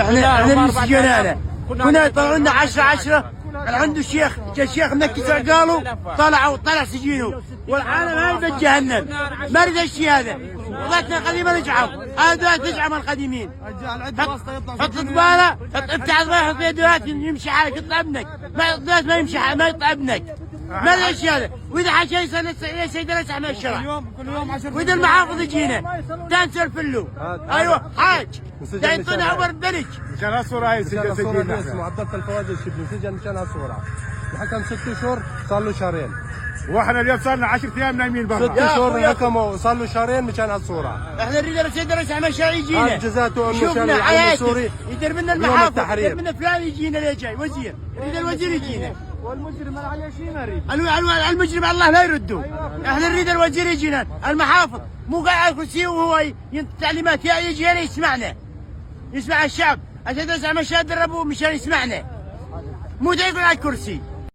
احنا من سجنانه كنا يطلعوا لنا 10 عنده شيخ الشيخ منكس عقاله طلع سجينه والعالم هاي بجهنم ما رد الشيء هذا وضعتنا القديمه نجعم هذا تجعم القديمين حط زباله افتح الزباله حط يدوات يمشي حالك يطلع ابنك ما يمشي حالك ما يطلع ابنك ما رد الشيء هذا واذا حاجه يا سيدي لا يسحب الشرع واذا المحافظ يجينا تنسلف له ايوه حاج يعطينا عبر الدرج مشان هالصورة هاي سجن اسمه عبد الله الفواز الشبلي سجن مشان هالصورة الحكم 6 شهور صار له شهرين واحنا اليوم صار لنا 10 ايام نايمين برا 6 شهور الحكم وصار له شهرين مشان هالصورة احنا نريد السيد رئيس عمل الشرع يجينا جزاته انه شوفنا كان حياتي يدير منا المحافظ يدير منا فلان يجينا ليه جاي وزير يريد الوزير يجينا والمجرم على شيء ما يريد المجرم الله لا يرده احنا نريد الوزير يجينا المحافظ مو قاعد على الكرسي وهو تعليمات يجي هنا يسمع الشعب عشان تسمع مشاهد الربو مشان يسمعنا مو يقعد على الكرسي